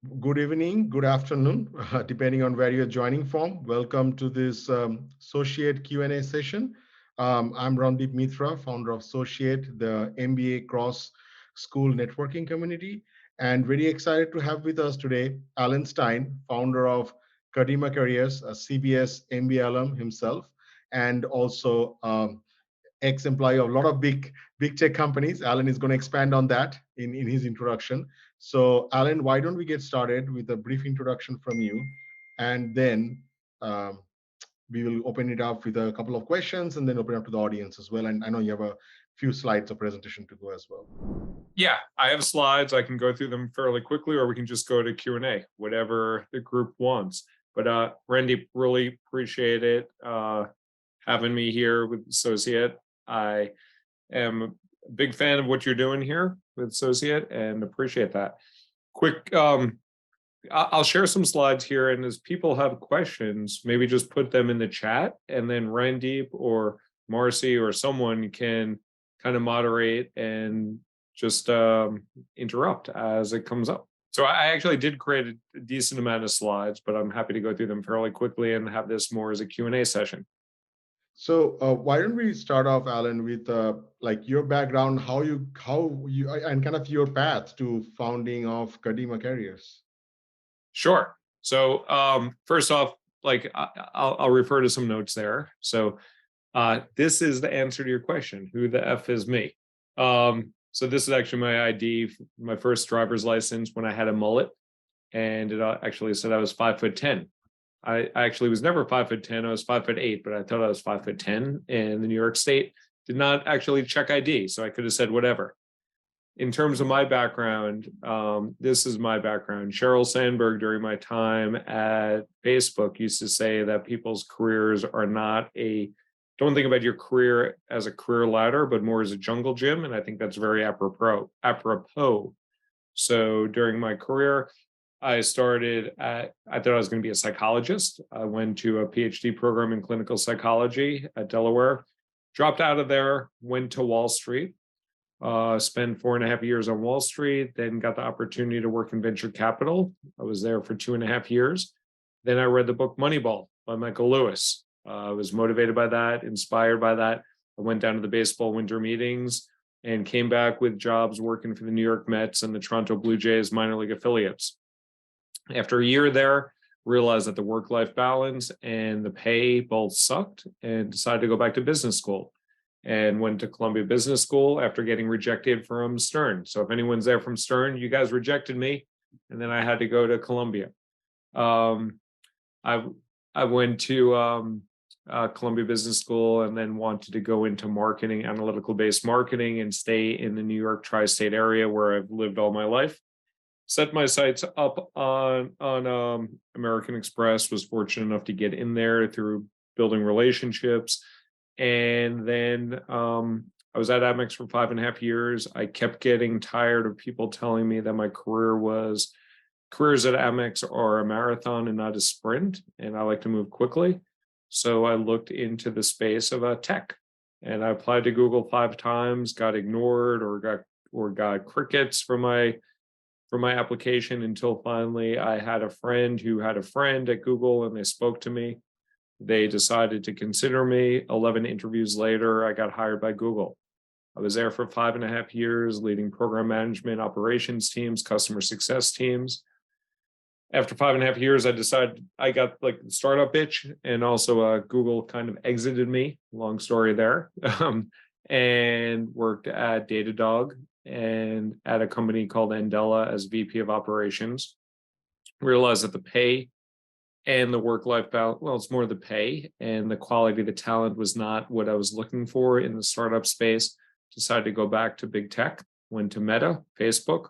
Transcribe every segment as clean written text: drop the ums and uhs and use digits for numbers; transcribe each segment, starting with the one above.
Good evening, good afternoon, depending on where you're joining from. Welcome to this Associate Q&A session. I'm Randeep Mitra, founder of Associate, the MBA cross school networking community, and very excited to have with us today Alan Stein, founder of Kadima Careers, a CBS MBA alum himself, and also ex-employee of a lot of big tech companies. Alan is going to expand on that in his introduction. So Alan, why don't we get started with a brief introduction from you, and then um, we will open it up with a couple of questions and then open up to the audience as well. And I know you have a few slides of presentation to go as well. Yeah, I have slides. I can go through them fairly quickly, or we can just go to Q&A, whatever the group wants. But Randy, really appreciate it having me here with Associate. I am a big fan of what you're doing here with Associate and appreciate that. Quick, I'll share some slides here, and as people have questions, maybe just put them in the chat, and then Randeep or Marcy or someone can kind of moderate and just interrupt as it comes up. So I actually did create a decent amount of slides, but I'm happy to go through them fairly quickly and have this more as a Q&A session. So why don't we start off, Alan, with like your background, how you and kind of your path to founding of Kadima Careers. Sure. So first off, like I'll refer to some notes there. So this is the answer to your question. Who the F is me? So this is actually my ID, my first driver's license when I had a mullet, and it actually said I was 5'10". I actually was never 5'10". I was 5'8", but I thought I was 5'10", and the New York State did not actually check ID, so I could have said whatever. In terms of my background, this is my background. Sheryl Sandberg, during my time at Facebook, used to say that people's careers are not don't think about your career as a career ladder, but more as a jungle gym. And I think that's very apropos. So during my career, I thought I was going to be a psychologist. I went to a PhD program in clinical psychology at Delaware, dropped out of there, went to Wall Street, spent 4.5 years on Wall Street, then got the opportunity to work in venture capital. I was there for 2.5 years. Then I read the book Moneyball by Michael Lewis. I was motivated by that, inspired by that. I went down to the baseball winter meetings and came back with jobs working for the New York Mets and the Toronto Blue Jays minor league affiliates. After a year there, realized that the work-life balance and the pay both sucked and decided to go back to business school, and went to Columbia Business School after getting rejected from Stern. So if anyone's there from Stern, you guys rejected me, and then I had to go to Columbia. I went to Columbia Business School and then wanted to go into marketing, analytical-based marketing, and stay in the New York tri-state area where I've lived all my life. Set my sights up on American Express, was fortunate enough to get in there through building relationships. And then I was at Amex for 5.5 years. I kept getting tired of people telling me that my careers at Amex are a marathon and not a sprint, and I like to move quickly. So I looked into the space of tech, and I applied to Google 5 times, got ignored or got crickets for my application, until finally I had a friend who had a friend at Google, and they spoke to me. They decided to consider me. 11 interviews later, I got hired by Google. I was there for 5.5 years, leading program management, operations teams, customer success teams. After 5.5 years, I decided I got like the startup itch, and also Google kind of exited me. Long story there. And worked at Datadog and at a company called Andela as VP of operations. Realized that the pay and the work-life balance, well, it's more the pay, and the quality of the talent was not what I was looking for in the startup space. Decided to go back to big tech, went to Meta, Facebook.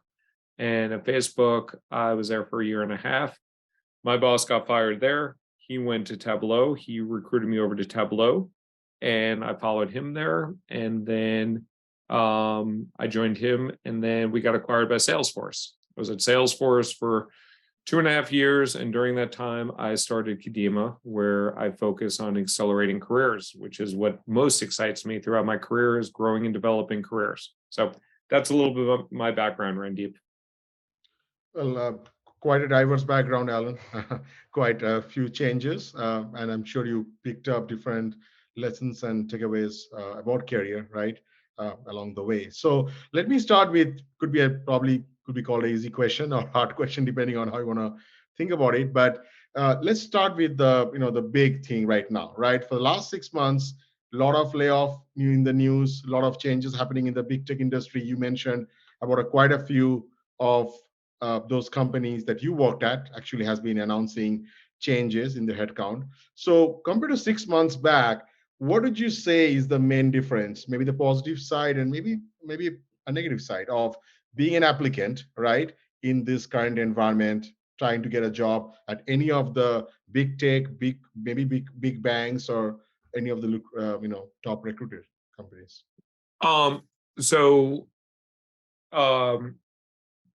And at Facebook, I was there for 1.5 years. My boss got fired there. He went to Tableau. He recruited me over to Tableau, and I followed him there. And then I joined him, and then we got acquired by Salesforce. I was at Salesforce for 2.5 years, and during that time, I started Kadima, where I focus on accelerating careers, which is what most excites me throughout my career, is growing and developing careers. So that's a little bit of my background, Randeep. Well, quite a diverse background, Alan. Quite a few changes, and I'm sure you picked up different lessons and takeaways about career, right, along the way. So let me start with could be a probably could be called an easy question or hard question depending on how you want to think about it. But let's start with the big thing right now, right? For the last 6 months, a lot of layoff in the news, a lot of changes happening in the big tech industry. You mentioned about quite a few of those companies that you worked at actually has been announcing changes in the headcount. So compared to 6 months back, what would you say is the main difference? Maybe the positive side and maybe a negative side of being an applicant, right, in this current environment, trying to get a job at any of the big tech, big banks or any of the top recruiter companies. Um, so um,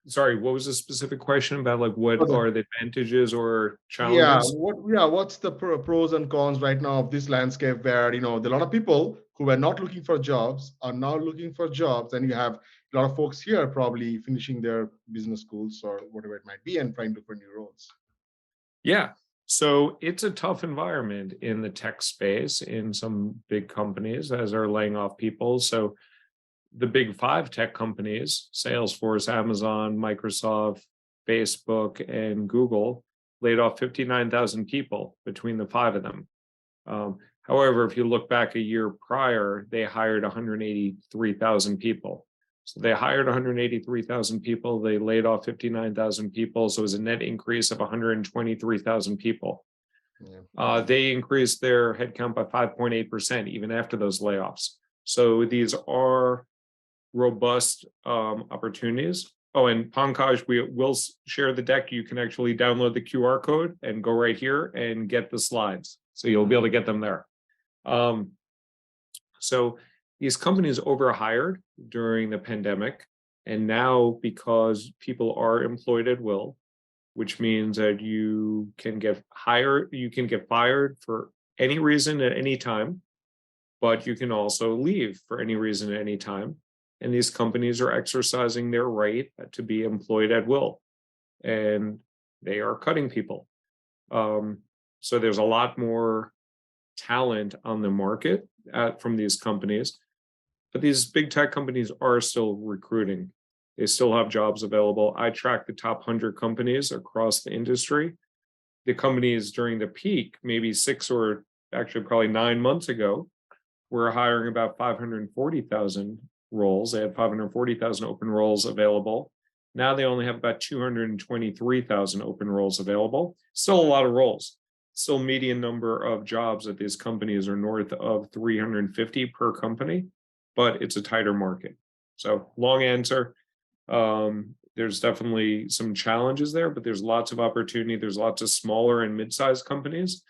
sorry, what was the specific question about, like, what are the advantages or Yeah, challenges? what's the pros and cons right now of this landscape where a lot of people who were not looking for jobs are now looking for jobs, and you have a lot of folks here probably finishing their business schools or whatever it might be and trying to look for new roles. Yeah. So it's a tough environment in the tech space in some big companies as they're laying off people. So the big five tech companies, Salesforce, Amazon, Microsoft, Facebook, and Google, laid off 59,000 people between the five of them. However, if you look back a year prior, they hired 183,000 people. So they hired 183,000 people. They laid off 59,000 people. So it was a net increase of 123,000 people. Yeah. They increased their headcount by 5.8% even after those layoffs. So these are robust opportunities. Oh, and Pankaj, we will share the deck. You can actually download the QR code and go right here and get the slides. So you'll be able to get them there. Um, so these companies overhired during the pandemic. And now, because people are employed at will, which means that you can get hired, you can get fired for any reason at any time, but you can also leave for any reason at any time. And these companies are exercising their right to be employed at will, and they are cutting people. So there's a lot more talent on the market from these companies, but these big tech companies are still recruiting. They still have jobs available. I track the top 100 companies across the industry. The companies during the peak, maybe 6 or actually probably 9 months ago, were hiring about 540,000 roles. They had 540,000 open roles available. Now they only have about 223,000 open roles available. Still a lot of roles. Still, median number of jobs at these companies are north of 350 per company, but it's a tighter market. So, long answer. There's definitely some challenges there, but there's lots of opportunity. There's lots of smaller and mid-sized companies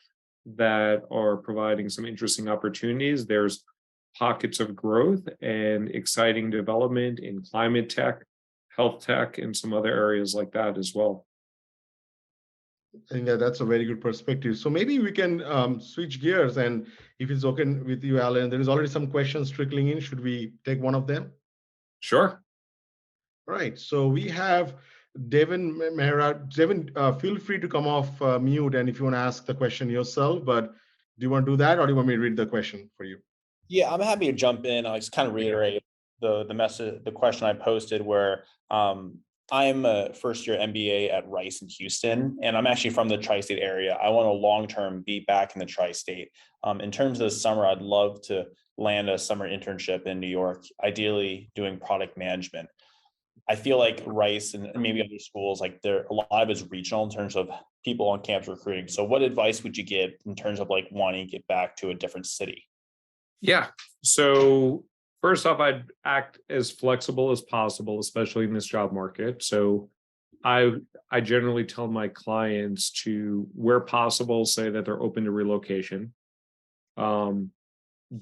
that are providing some interesting opportunities. There's pockets of growth and exciting development in climate tech, health tech, and some other areas like that as well. I think that's a very good perspective. So maybe we can switch gears, and if it's okay with you, Alan, there is already some questions trickling in. Should we take one of them? Sure. Right. So we have Devin Mehra. Devin, feel free to come off mute, and if you want to ask the question yourself, but do you want to do that, or do you want me to read the question for you? Yeah, I'm happy to jump in. I'll just kind of reiterate the message, the question I posted where I'm a first year MBA at Rice in Houston, and I'm actually from the tri-state area. I want to long-term be back in the tri-state. In terms of the summer, I'd love to land a summer internship in New York, ideally doing product management. I feel like Rice and maybe other schools, like a lot of it's regional in terms of people on campus recruiting. So what advice would you give in terms of like wanting to get back to a different city? Yeah. So first off, I'd act as flexible as possible, especially in this job market. So I I generally tell my clients to, where possible, say that they're open to relocation. Um,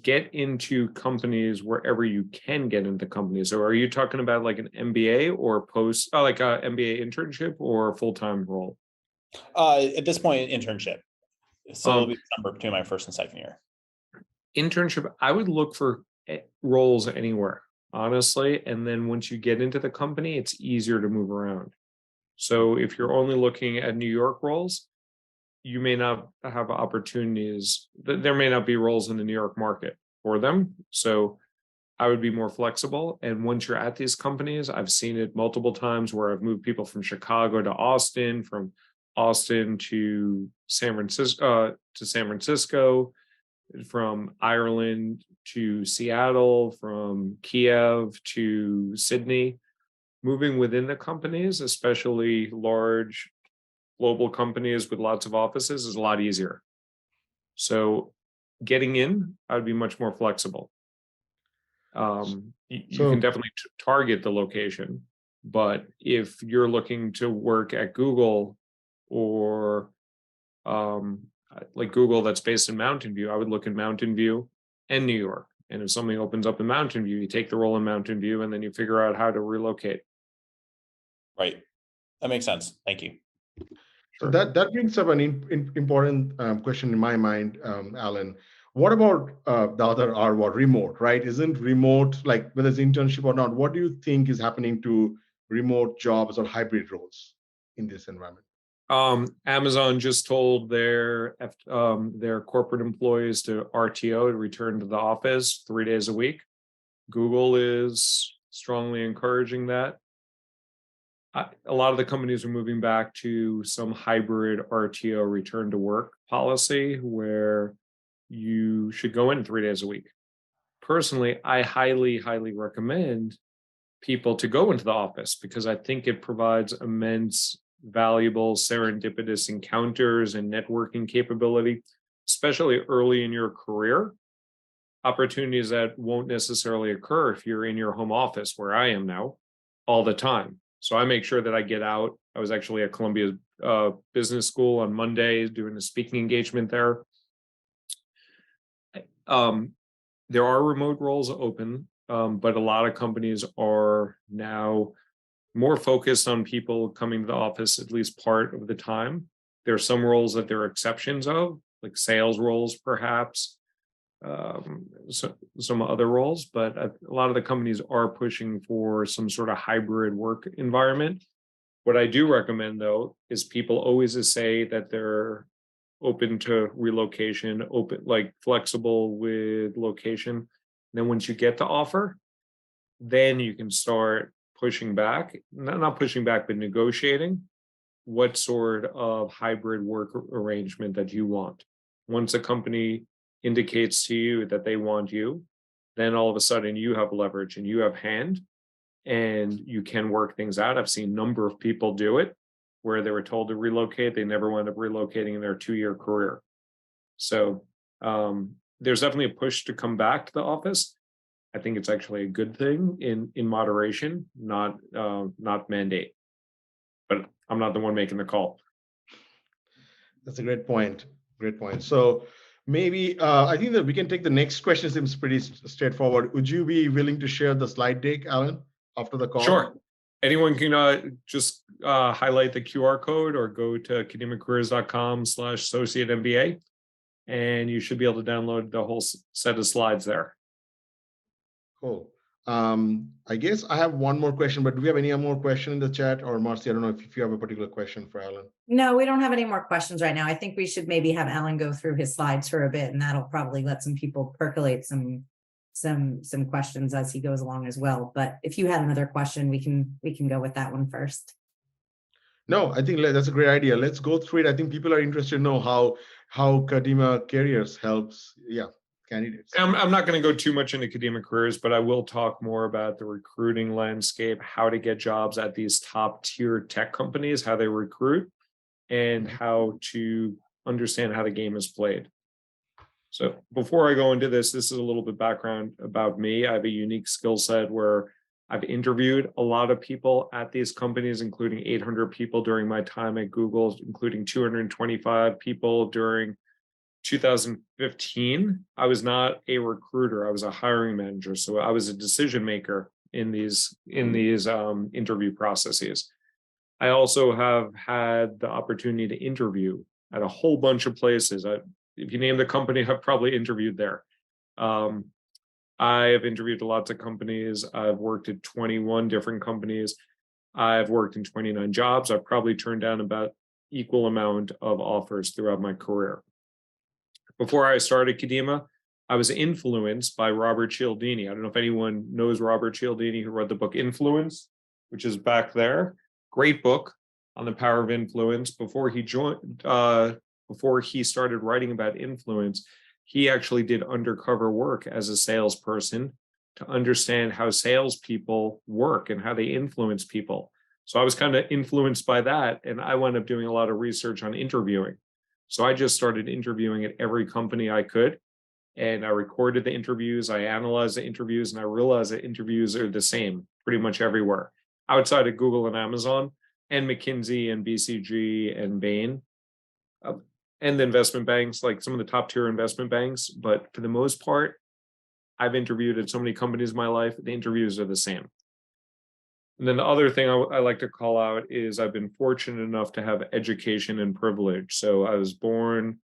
get into companies wherever you can get into companies. So are you talking about like an MBA or like a MBA internship or a full-time role? At this point, internship. So it'll Um, be December between my first and second year. internship, I would look for roles anywhere, honestly. And then once you get into the company, it's easier to move around. So if you're only looking at New York roles, you may not have opportunities. There may not be roles in the New York market for them. So I would be more flexible. And once you're at these companies, I've seen it multiple times where I've moved people from Chicago to Austin, from Austin to San Francisco, from Ireland to Seattle, from Kiev to Sydney. Moving within the companies, especially large global companies with lots of offices, is a lot easier. So getting in, I would be much more flexible. You can definitely target the location, but if you're looking to work at Google or like Google that's based in Mountain View, I would look in Mountain View and New York. And if something opens up in Mountain View, you take the role in Mountain View and then you figure out how to relocate. Right. That makes sense. Thank you. So that brings up an important question in my mind, Alan. What about the other R word, remote, right? Isn't remote, like whether it's internship or not, what do you think is happening to remote jobs or hybrid roles in this environment? Amazon just told their corporate employees to RTO, to return to the office 3 days a week. Google is strongly encouraging that. A lot of the companies are moving back to some hybrid RTO, return to work policy, where you should go in 3 days a week. Personally, I highly, highly recommend people to go into the office because I think it provides immense, valuable, serendipitous encounters and networking capability, especially early in your career. Opportunities that won't necessarily occur if you're in your home office, where I am now, all the time. So I make sure that I get out. I was actually at Columbia Business School on Monday doing a speaking engagement there. There are remote roles open, but a lot of companies are now more focused on people coming to the office at least part of the time. There are some roles that there are exceptions of, like sales roles, perhaps, some other roles, but a lot of the companies are pushing for some sort of hybrid work environment. What I do recommend, though, is people always say that they're open to relocation, like flexible with location. And then once you get the offer, then you can start pushing back, not pushing back, but negotiating what sort of hybrid work arrangement that you want. Once a company indicates to you that they want you, then all of a sudden you have leverage and you have hand and you can work things out. I've seen a number of people do it where they were told to relocate. They never wound up relocating in their 2-year career. So there's definitely a push to come back to the office. I think it's actually a good thing in moderation, not mandate. But I'm not the one making the call. That's a great point. Great point. So maybe I think that we can take the next question. Seems pretty straightforward. Would you be willing to share the slide deck, Alan, after the call? Sure. Anyone can just highlight the QR code or go to kadimacareers.com/associate MBA, and you should be able to download the whole set of slides there. Cool. I guess I have one more question, but do we have any more question in the chat? Or Marcy, I don't know if you have a particular question for Alan. No, we don't have any more questions right now. I think we should maybe have Alan go through his slides for a bit, and that'll probably let some people percolate some questions as he goes along as well. But if you had another question, we can go with that one first. No, I think that's a great idea. Let's go through it. I think people are interested to know how Kadima Careers helps, candidates. I'm not going to go too much into Kadima Careers, but I will talk more about the recruiting landscape, how to get jobs at these top tier tech companies, how they recruit, and how to understand how the game is played. So before I go into this is a little bit background about me. I have a unique skill set where I've interviewed a lot of people at these companies, including 800 people during my time at Google, including 225 people during 2015. I was not a recruiter. I was a hiring manager. So I was a decision maker in these interview processes. I also have had the opportunity to interview at a whole bunch of places. If you name the company, I've probably interviewed there. I have interviewed lots of companies. I've worked at 21 different companies. I've worked in 29 jobs. I've probably turned down about equal amount of offers throughout my career. Before I started Kadima, I was influenced by Robert Cialdini. I don't know if anyone knows Robert Cialdini, who wrote the book Influence, which is back there. Great book on the power of influence. Before he started writing about influence, he actually did undercover work as a salesperson to understand how salespeople work and how they influence people. So I was kind of influenced by that, and I wound up doing a lot of research on interviewing. So I just started interviewing at every company I could, and I recorded the interviews, I analyzed the interviews, and I realized that interviews are the same pretty much everywhere, outside of Google and Amazon, and McKinsey and BCG and Bain, and the investment banks, like some of the top tier investment banks. But for the most part, I've interviewed at so many companies in my life, the interviews are the same. And then the other thing I like to call out is I've been fortunate enough to have education and privilege. So I was born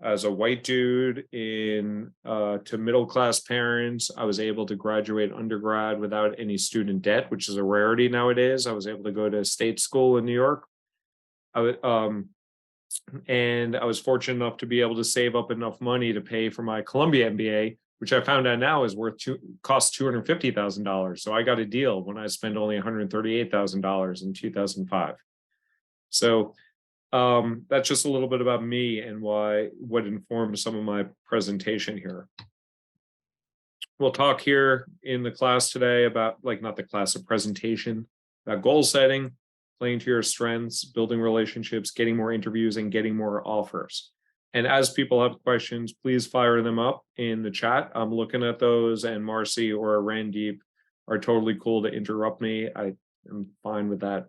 as a white dude to middle-class parents. I was able to graduate undergrad without any student debt, which is a rarity nowadays. I was able to go to state school in New York. And I was fortunate enough to be able to save up enough money to pay for my Columbia MBA, which I found out now is costs $250,000. So I got a deal when I spent only $138,000 in 2005. So that's just a little bit about me and what informed some of my presentation here. We'll talk here in the class today about, not the class, of presentation, about goal setting, playing to your strengths, building relationships, getting more interviews, and getting more offers. And as people have questions, please fire them up in the chat. I'm looking at those, and Marcy or Randeep are totally cool to interrupt me. I'm fine with that.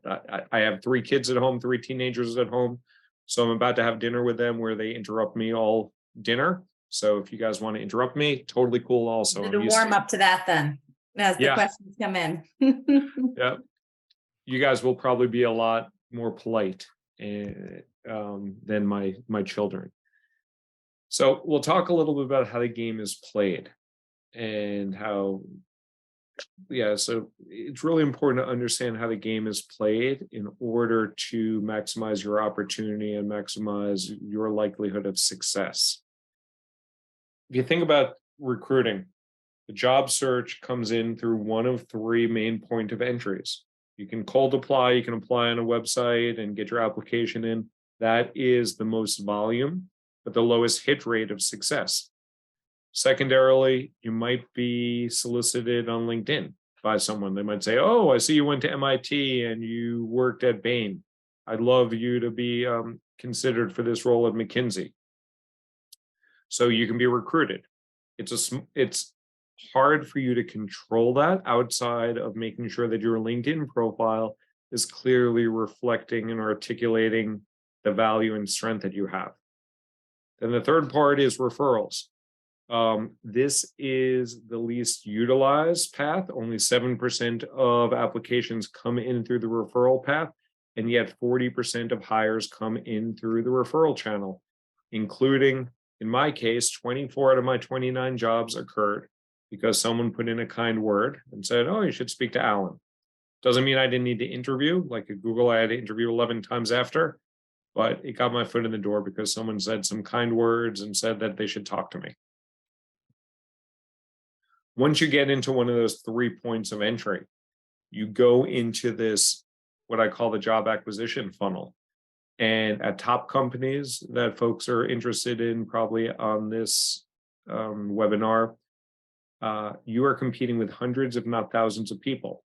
I have 3 kids at home, 3 teenagers at home. So I'm about to have dinner with them where they interrupt me all dinner. So if you guys want to interrupt me, totally cool also. To warm up to that then, as the questions come in. Yeah. You guys will probably be a lot more polite than my children. So we'll talk a little bit about how the game is played and how, so it's really important to understand how the game is played in order to maximize your opportunity and maximize your likelihood of success. If you think about recruiting, the job search comes in through one of 3 main point of entries. You can cold apply, you can apply on a website and get your application in. That is the most volume, but the lowest hit rate of success. Secondarily, you might be solicited on LinkedIn by someone. They might say, "Oh, I see you went to MIT and you worked at Bain. I'd love you to be considered for this role at McKinsey." So you can be recruited. It's hard for you to control that outside of making sure that your LinkedIn profile is clearly reflecting and articulating the value and strength that you have. Then the third part is referrals. This is the least utilized path. Only 7% of applications come in through the referral path, and yet 40% of hires come in through the referral channel, including, in my case, 24 out of my 29 jobs occurred because someone put in a kind word and said, "Oh, you should speak to Alan." Doesn't mean I didn't need to interview. Like at Google, I had to interview 11 times after, but it got my foot in the door because someone said some kind words and said that they should talk to me. Once you get into one of those 3 points of entry, you go into this, what I call the job acquisition funnel. And at top companies that folks are interested in, probably on this webinar, you are competing with hundreds, if not thousands of people.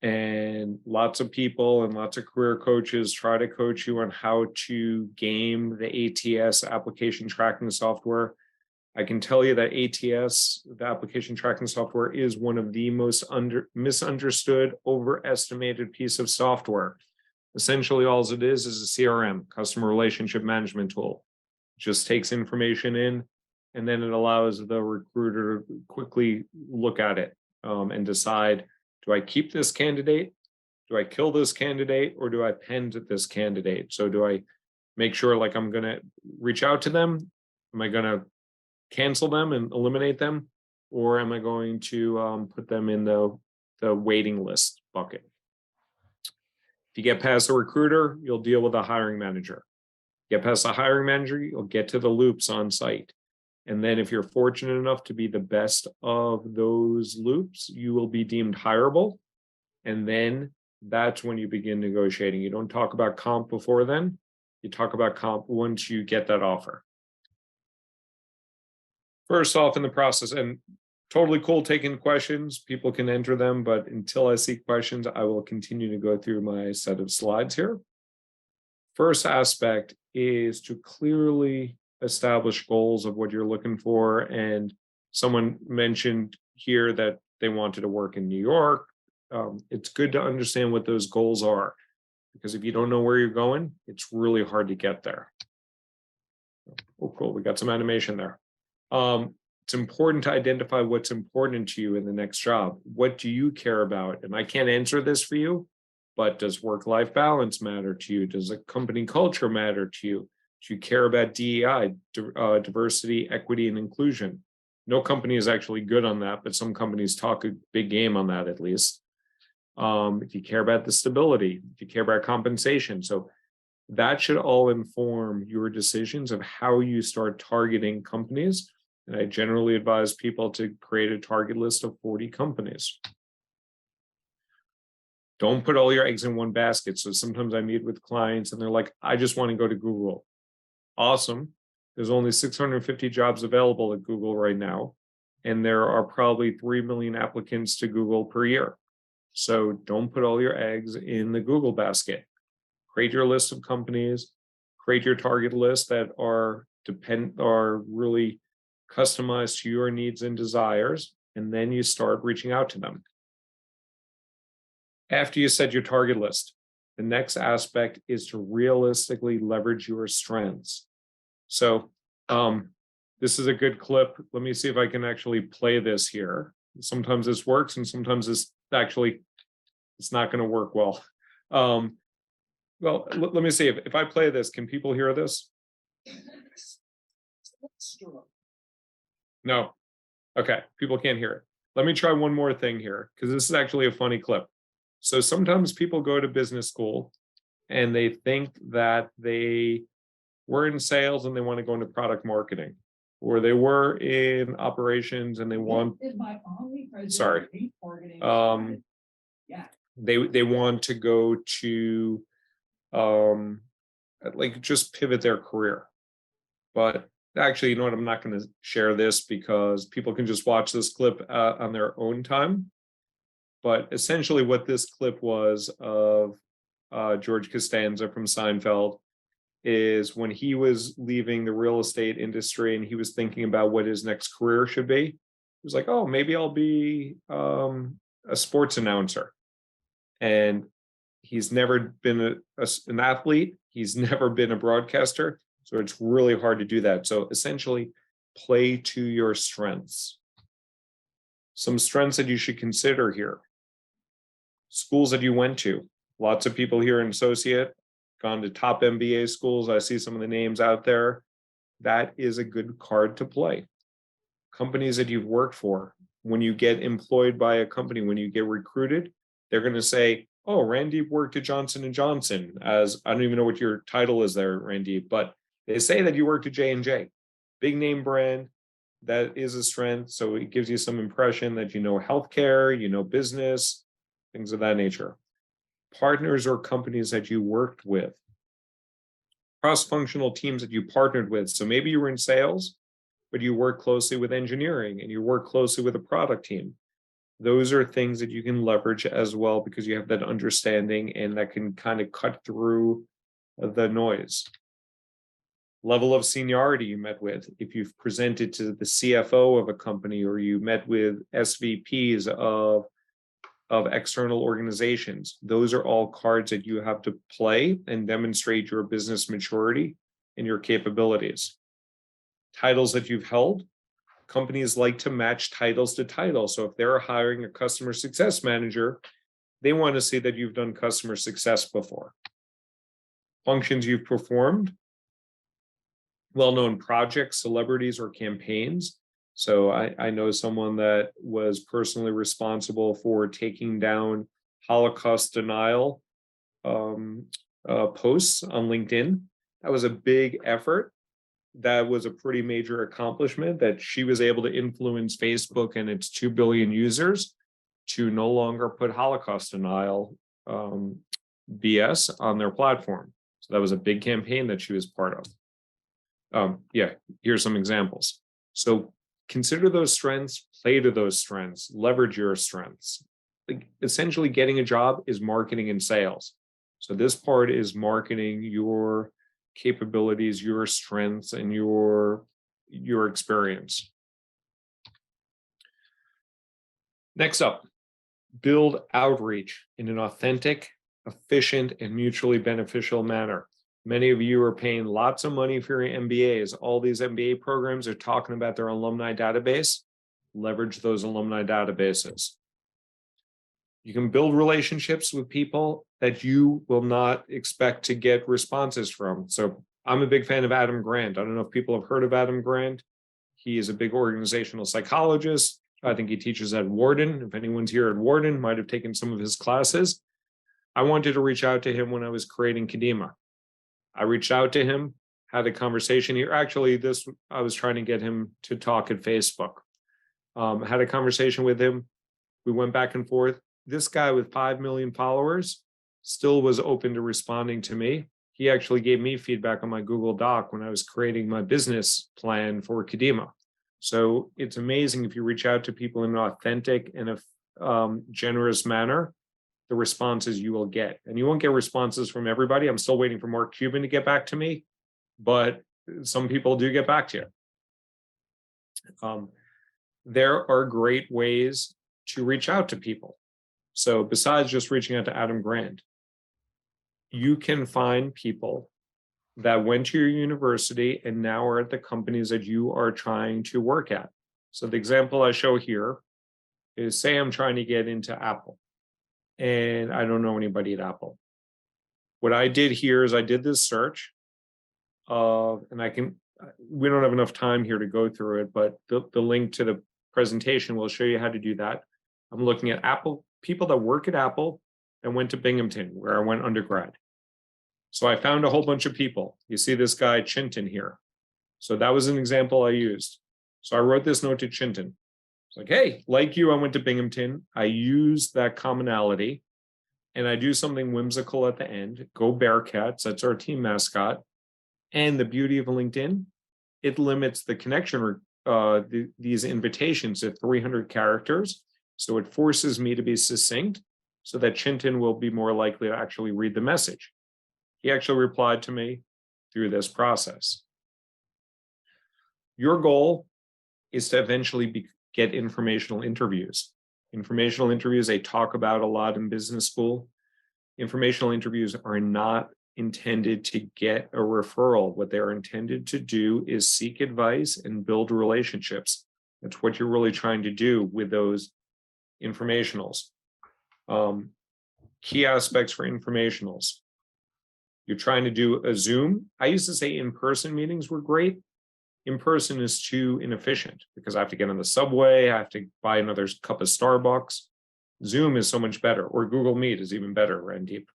And lots of people and lots of career coaches try to coach you on how to game the ATS, application tracking software. I can tell you that ATS, the application tracking software, is one of the most misunderstood, overestimated piece of software. Essentially, all it is a CRM, customer relationship management tool. It just takes information in, and then it allows the recruiter to quickly look at it and decide, do I keep this candidate? Do I kill this candidate? Or do I pen this candidate? So do I make sure like I'm going to reach out to them? Am I going to cancel them and eliminate them? Or am I going to put them in the waiting list bucket? If you get past a recruiter, you'll deal with a hiring manager. Get past the hiring manager, you'll get to the loops on site. And then if you're fortunate enough to be the best of those loops, you will be deemed hireable. And then that's when you begin negotiating. You don't talk about comp before then. You talk about comp once you get that offer. First off in the process, and totally cool taking questions. People can enter them, but until I see questions, I will continue to go through my set of slides here. First aspect is to clearly establish goals of what you're looking for. And someone mentioned here that they wanted to work in New York. It's good to understand what those goals are, because if you don't know where you're going, it's really hard to get there. Oh, cool. We got some animation there. It's important to identify what's important to you in the next job. What do you care about? And I can't answer this for you, but does work-life balance matter to you? Does a company culture matter to you? Do you care about DEI, diversity, equity, and inclusion? No company is actually good on that, but some companies talk a big game on that at least. If you care about the stability, if you care about compensation. So that should all inform your decisions of how you start targeting companies. And I generally advise people to create a target list of 40 companies. Don't put all your eggs in one basket. So sometimes I meet with clients and they're like, I just want to go to Google. Awesome. There's only 650 jobs available at Google right now. And there are probably 3 million applicants to Google per year. So don't put all your eggs in the Google basket. Create your list of companies, create your target list that are really customized to your needs and desires, and then you start reaching out to them. After you set your target list, the next aspect is to realistically leverage your strengths. So this is a good clip. Let me see if I can actually play this here. Sometimes this works and sometimes it's not going to work well. Well, let me see if I play this, can people hear this? No. Okay, people can't hear it. Let me try one more thing here, because this is actually a funny clip. So sometimes people go to business school and they think that they were in sales and they want to go into product marketing, or they were in operations and they want, they want to go to like just pivot their career. But actually, you know what, I'm not going to share this because people can just watch this clip on their own time. But essentially what this clip was of George Costanza from Seinfeld is when he was leaving the real estate industry and he was thinking about what his next career should be. He was like, oh, maybe I'll be a sports announcer. And he's never been an athlete. He's never been a broadcaster. So it's really hard to do that. So essentially, play to your strengths. Some strengths that you should consider here. Schools that you went to. Lots of people here in associate, gone to top MBA schools. I see some of the names out there. That is a good card to play. Companies that you've worked for. When you get employed by a company, when you get recruited, they're going to say, oh, Randeep worked at Johnson & Johnson as, I don't even know what your title is there, Randeep, but they say that you worked at J&J, big name brand. That is a strength. So it gives you some impression that you know healthcare, you know business, things of that nature. Partners or companies that you worked with. Cross-functional teams that you partnered with. So maybe you were in sales, but you work closely with engineering and you work closely with a product team. Those are things that you can leverage as well because you have that understanding and that can kind of cut through the noise. Level of seniority you met with. If you've presented to the CFO of a company or you met with SVPs of external organizations, those are all cards that you have to play and demonstrate your business maturity and your capabilities. Titles that you've held. Companies like to match titles to titles. So if they're hiring a customer success manager, they want to see that you've done customer success before. Functions you've performed. Well-known projects, celebrities, or campaigns. So I know someone that was personally responsible for taking down Holocaust denial posts on LinkedIn. That was a big effort. That was a pretty major accomplishment that she was able to influence Facebook and its 2 billion users to no longer put Holocaust denial BS on their platform. So that was a big campaign that she was part of. Yeah, here's some examples. So consider those strengths, play to those strengths, leverage your strengths. Like, essentially, getting a job is marketing and sales. So this part is marketing your capabilities, your strengths, and your experience. Next up, build outreach in an authentic, efficient, and mutually beneficial manner. Many of you are paying lots of money for your MBAs. All these MBA programs are talking about their alumni database. Leverage those alumni databases. You can build relationships with people that you will not expect to get responses from. So I'm a big fan of Adam Grant. I don't know if people have heard of Adam Grant. He is a big organizational psychologist. I think he teaches at Wharton. If anyone's here at Wharton, might have taken some of his classes. I wanted to reach out to him when I was creating Kadima. I reached out to him, had a conversation here. Actually, I was trying to get him to talk at Facebook. Had a conversation with him. We went back and forth. This guy with 5 million followers still was open to responding to me. He actually gave me feedback on my Google Doc when I was creating my business plan for Kadima. So it's amazing if you reach out to people in an authentic and a generous manner, the responses you will get. And you won't get responses from everybody. I'm still waiting for Mark Cuban to get back to me, but some people do get back to you. There are great ways to reach out to people. So besides just reaching out to Adam Grant, you can find people that went to your university and now are at the companies that you are trying to work at. So the example I show here is, say I'm trying to get into Apple and I don't know anybody at Apple. What I did here is I did this search and we don't have enough time here to go through it, but the link to the presentation will show you how to do that. I'm looking at Apple, people that work at Apple and went to Binghamton, where I went undergrad. So I found a whole bunch of people. You see this guy, Chintan, here. So that was an example I used. So I wrote this note to Chintan. It's like, hey, like you, I went to Binghamton. I used that commonality and I do something whimsical at the end. Go Bearcats, that's our team mascot. And the beauty of LinkedIn, it limits the connection, these invitations to 300 characters. So it forces me to be succinct so that Chintan will be more likely to actually read the message. He actually replied to me through this process. Your goal is to eventually get informational interviews. Informational interviews, they talk about a lot in business school. Informational interviews are not intended to get a referral. What they're intended to do is seek advice and build relationships. That's what you're really trying to do with those informationals. Key aspects for informationals. You're trying to do a Zoom. I used to say in-person meetings were great. In-person is too inefficient because I have to get on the subway. I have to buy another cup of Starbucks. Zoom is so much better, or Google Meet is even better, Randeep.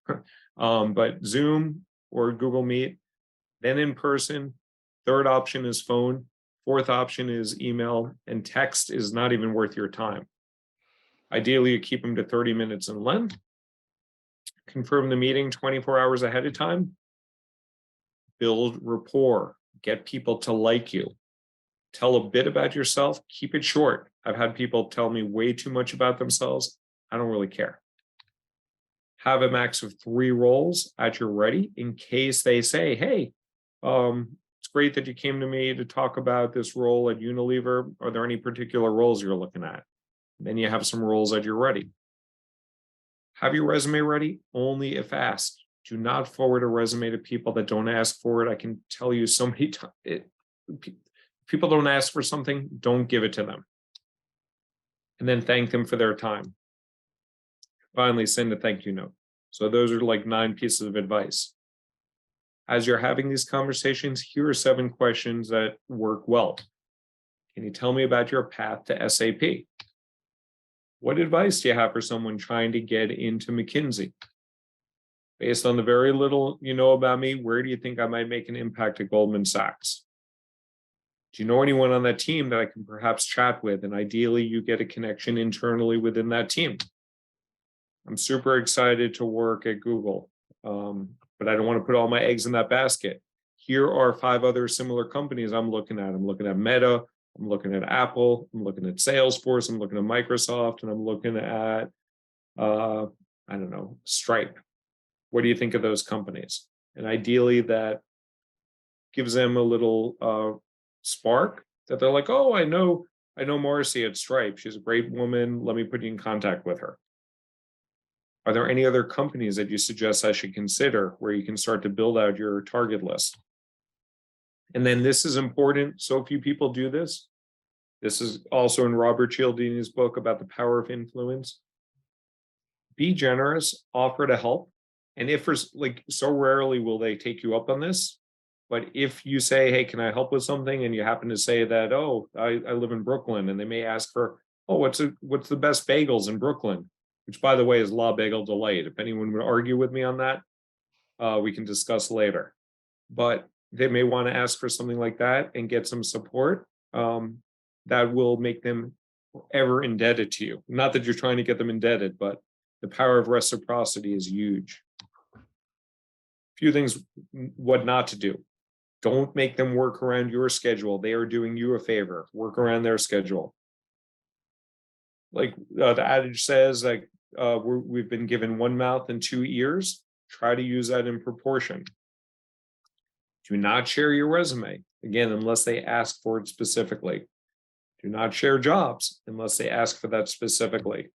But Zoom or Google Meet, then in-person. Third option is phone. Fourth option is email, and text is not even worth your time. Ideally, you keep them to 30 minutes in length. Confirm the meeting 24 hours ahead of time. Build rapport. Get people to like you. Tell a bit about yourself. Keep it short. I've had people tell me way too much about themselves. I don't really care. Have a max of 3 roles at your ready in case they say, hey, it's great that you came to me to talk about this role at Unilever. Are there any particular roles you're looking at? Then you have some roles at your ready. Have your resume ready only if asked. Do not forward a resume to people that don't ask for it. I can tell you so many times, people don't ask for something, don't give it to them. And then thank them for their time. Finally, send a thank you note. So those are like 9 pieces of advice. As you're having these conversations, here are 7 questions that work well. Can you tell me about your path to SAP? What advice do you have for someone trying to get into McKinsey? Based on the very little you know about me, where do you think I might make an impact at Goldman Sachs? Do you know anyone on that team that I can perhaps chat with? And ideally, you get a connection internally within that team. I'm super excited to work at Google, but I don't want to put all my eggs in that basket. Here are 5 other similar companies I'm looking at. I'm looking at Meta, I'm looking at Apple, I'm looking at Salesforce, I'm looking at Microsoft, and I'm looking at, I don't know, Stripe. What do you think of those companies? And ideally that gives them a little spark that they're like, oh, I know Marcy at Stripe. She's a great woman. Let me put you in contact with her. Are there any other companies that you suggest I should consider where you can start to build out your target list? And then this is important. So few people do this. This is also in Robert Cialdini's book about the power of influence. Be generous, offer to help. And if for like, so rarely will they take you up on this, but if you say, hey, can I help with something? And you happen to say that, oh, I live in Brooklyn, and they may ask for, oh, what's the best bagels in Brooklyn? Which, by the way, is La Bagel Delight. If anyone would argue with me on that, we can discuss later. But they may want to ask for something like that and get some support that will make them ever indebted to you. Not that you're trying to get them indebted, but the power of reciprocity is huge. Few things what not to do. Don't make them work around your schedule. They are doing you a favor. Work around their schedule. Like the adage says, like we've been given 1 mouth and 2 ears. Try to use that in proportion. Do not share your resume, again, unless they ask for it specifically. Do not share jobs unless they ask for that specifically.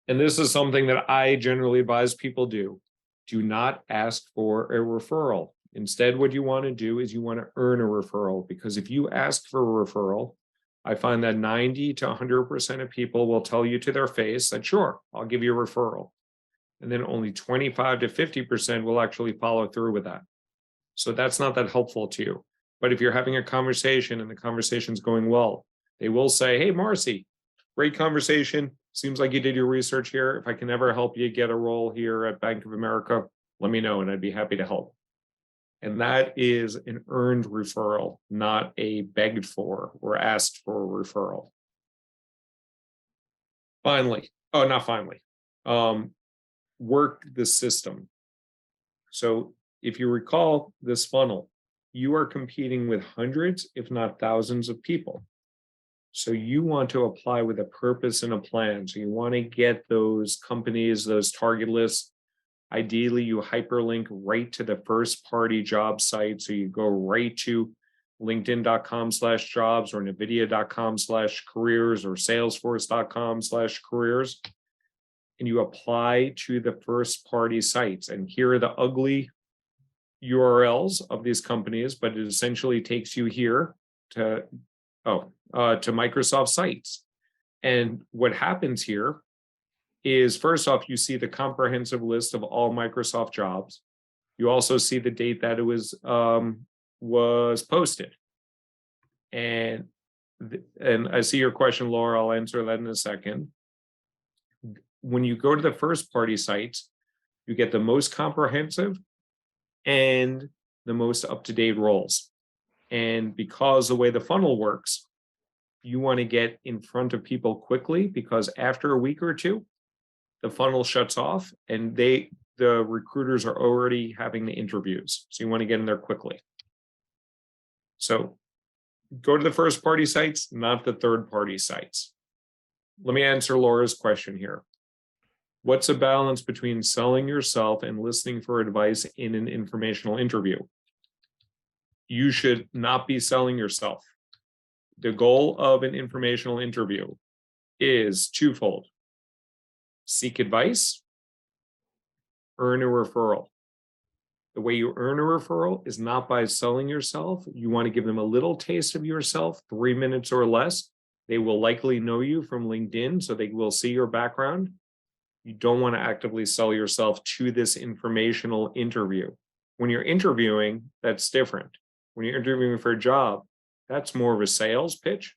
And this is something that I generally advise people do. Do not ask for a referral. Instead, what you want to do is you want to earn a referral, because if you ask for a referral, I find that 90 to 100% of people will tell you to their face that, sure, I'll give you a referral. And then only 25 to 50% will actually follow through with that. So that's not that helpful to you. But if you're having a conversation and the conversation's going well, they will say, hey, Marcy, great conversation. Seems like you did your research here. If I can ever help you get a role here at Bank of America, let me know and I'd be happy to help. And that is an earned referral, not a begged for or asked for referral. Finally, work the system. So if you recall this funnel, you are competing with hundreds, if not thousands of people. So you want to apply with a purpose and a plan. So you want to get those companies, those target lists. Ideally, you hyperlink right to the first party job site. So you go right to linkedin.com/jobs or nvidia.com/careers or salesforce.com/careers. And you apply to the first party sites. And here are the ugly URLs of these companies, but it essentially takes you here to Microsoft sites. And what happens here is, first off, you see the comprehensive list of all Microsoft jobs. You also see the date that it was posted. And I see your question, Laura. I'll answer that in a second. When you go to the first party sites, you get the most comprehensive and the most up-to-date roles. And because the way the funnel works, you want to get in front of people quickly, because after a week or two, the funnel shuts off and the recruiters are already having the interviews. So you want to get in there quickly. So go to the first party sites, not the third party sites. Let me answer Laura's question here. What's a balance between selling yourself and listening for advice in an informational interview? You should not be selling yourself. The goal of an informational interview is twofold. Seek advice, earn a referral. The way you earn a referral is not by selling yourself. You want to give them a little taste of yourself, 3 minutes or less. They will likely know you from LinkedIn, so they will see your background. You don't want to actively sell yourself to this informational interview. When you're interviewing, that's different. When you're interviewing for a job, that's more of a sales pitch.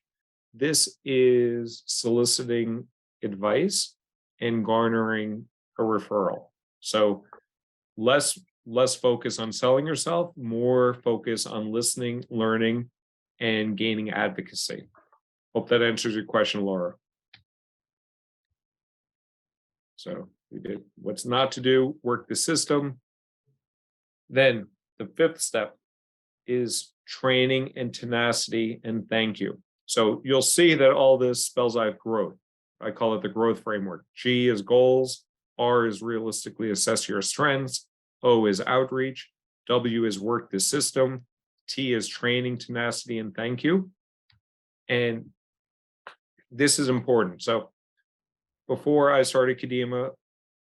This is soliciting advice and garnering a referral. So less focus on selling yourself, more focus on listening, learning, and gaining advocacy. Hope that answers your question, Laura. So we did what's not to do, work the system. Then the fifth step is training and tenacity and thank you. So you'll see that all this spells out growth. I call it the growth framework. G is goals, R is realistically assess your strengths, O is outreach, W is work the system, T is training, tenacity, and thank you. And this is important. So before I started Kadima,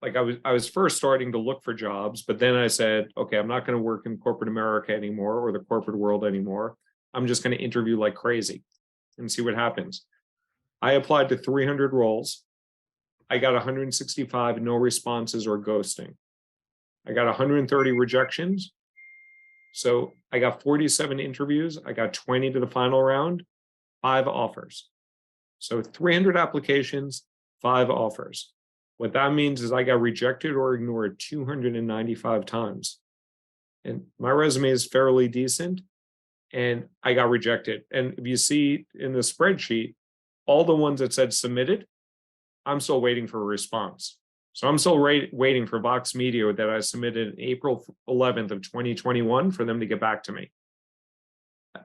like I was first starting to look for jobs, but then I said, okay, I'm not going to work in corporate America anymore or the corporate world anymore. I'm just going to interview like crazy and see what happens. I applied to 300 roles. I got 165 no responses or ghosting. I got 130 rejections. So I got 47 interviews. I got 20 to the final round, 5 offers. So 300 applications, 5 offers. What that means is I got rejected or ignored 295 times. And my resume is fairly decent, and I got rejected. And if you see in the spreadsheet, all the ones that said submitted, I'm still waiting for a response. So I'm still waiting for Vox Media that I submitted April 11th of 2021 for them to get back to me.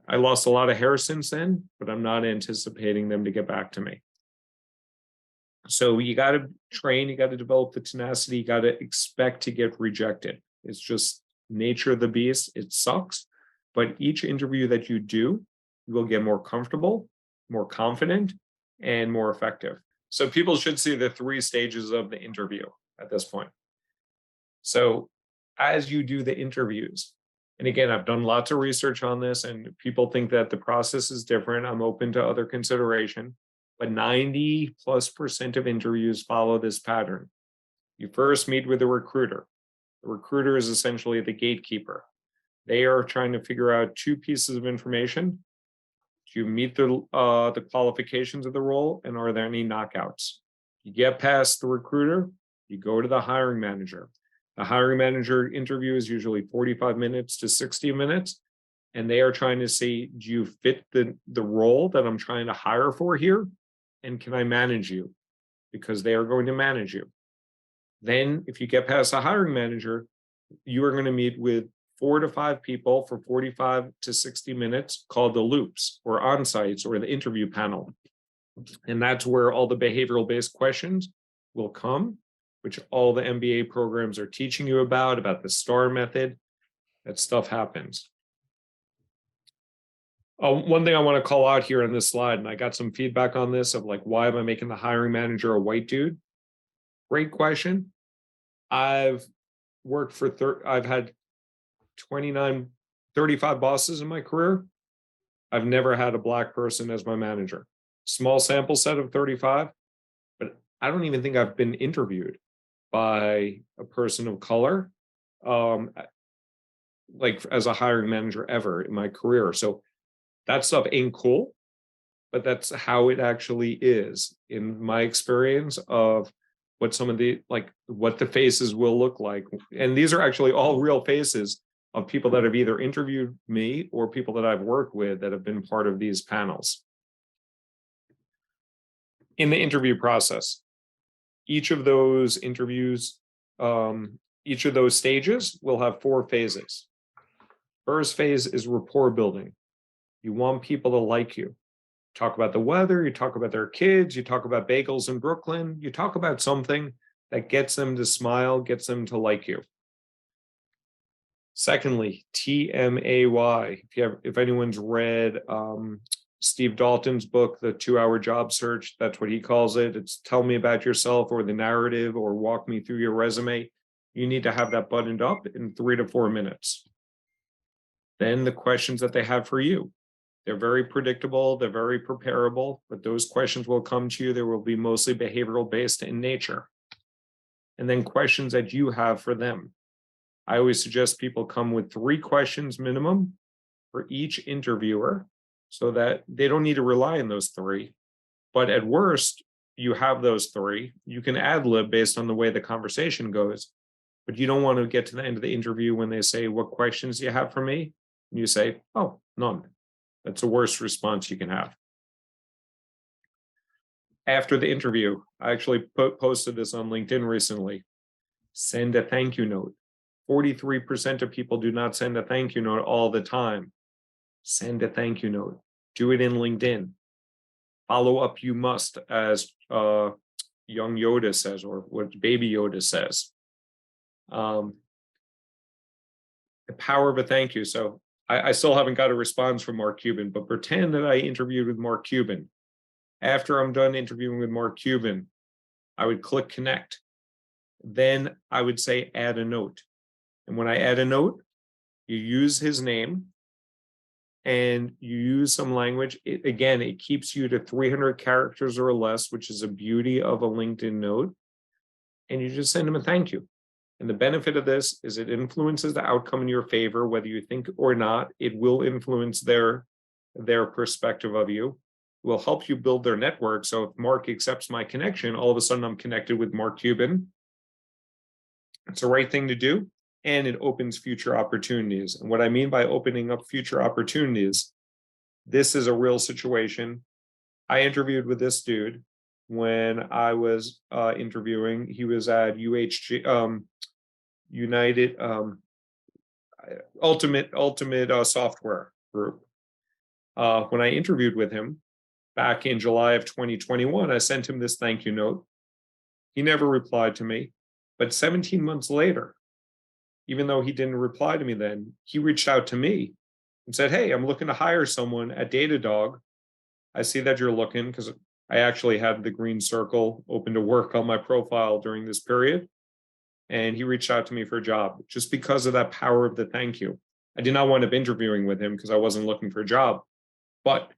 I lost a lot of hair since then, but I'm not anticipating them to get back to me. So you got to train, you got to develop the tenacity, you got to expect to get rejected. It's just nature of the beast. It sucks. But each interview that you do, you will get more comfortable, more confident, and more effective. So people should see the 3 stages of the interview at this point. So as you do the interviews, and again, I've done lots of research on this, and people think that the process is different. I'm open to other consideration. But 90+% of interviews follow this pattern. You first meet with a recruiter. The recruiter is essentially the gatekeeper. They are trying to figure out 2 pieces of information. Do you meet the qualifications of the role, and are there any knockouts? You get past the recruiter, you go to the hiring manager. The hiring manager interview is usually 45 minutes to 60 minutes, and they are trying to see, do you fit the role that I'm trying to hire for here? And can I manage you? Because they are going to manage you. Then if you get past the hiring manager, you are going to meet with 4 to 5 people for 45 to 60 minutes called the loops or on-sites or the interview panel. And that's where all the behavioral-based questions will come, which all the MBA programs are teaching you about the STAR method. That stuff happens. One thing I want to call out here on this slide, and I got some feedback on this of like, why am I making the hiring manager a white dude? Great question. I've worked for, I've had 35 bosses in my career. I've never had a Black person as my manager. Small sample set of 35, but I don't even think I've been interviewed by a person of color, like as a hiring manager ever in my career. So that stuff ain't cool, but that's how it actually is in my experience of what some of the, like what the faces will look like. And these are actually all real faces of people that have either interviewed me or people that I've worked with that have been part of these panels. In the interview process, each of those interviews, each of those stages will have 4 phases. First phase is rapport building. You want people to like you. Talk about the weather, you talk about their kids, you talk about bagels in Brooklyn, you talk about something that gets them to smile, gets them to like you. Secondly, TMAY. If anyone's read Steve Dalton's book, The 2-Hour Job Search, that's what he calls it. It's tell me about yourself or the narrative or walk me through your resume. You need to have that buttoned up in 3 to 4 minutes. Then the questions that they have for you. They're very predictable, they're very preparable, but those questions will come to you. They will be mostly behavioral based in nature. And then questions that you have for them. I always suggest people come with 3 questions minimum for each interviewer so that they don't need to rely on those 3. But at worst, you have those 3. You can ad lib based on the way the conversation goes. But you don't want to get to the end of the interview when they say, what questions do you have for me? And you say, oh, none. That's the worst response you can have. After the interview, I actually posted this on LinkedIn recently. Send a thank you note. 43% of people do not send a thank you note all the time. Send a thank you note. Do it in LinkedIn. Follow up you must, as young Yoda says, or what baby Yoda says. The power of a thank you. So I still haven't got a response from Mark Cuban, but pretend that I interviewed with Mark Cuban. After I'm done interviewing with Mark Cuban, I would click connect. Then I would say add a note. And when I add a note, you use his name and you use some language. It keeps you to 300 characters or less, which is a beauty of a LinkedIn note. And you just send him a thank you. And the benefit of this is it influences the outcome in your favor, whether you think or not. It will influence their perspective of you. It will help you build their network. So if Mark accepts my connection, all of a sudden I'm connected with Mark Cuban. It's the right thing to do. And it opens future opportunities. And what I mean by opening up future opportunities, this is a real situation. I interviewed with this dude when I was interviewing. He was at UHG, United Ultimate Software Group. When I interviewed with him back in July of 2021, I sent him this thank you note. He never replied to me, but 17 months later, even though he didn't reply to me then, he reached out to me and said, hey, I'm looking to hire someone at Datadog. I see that you're looking, because I actually had the green circle open to work on my profile during this period. And he reached out to me for a job just because of that power of the thank you. I did not wind up interviewing with him because I wasn't looking for a job, but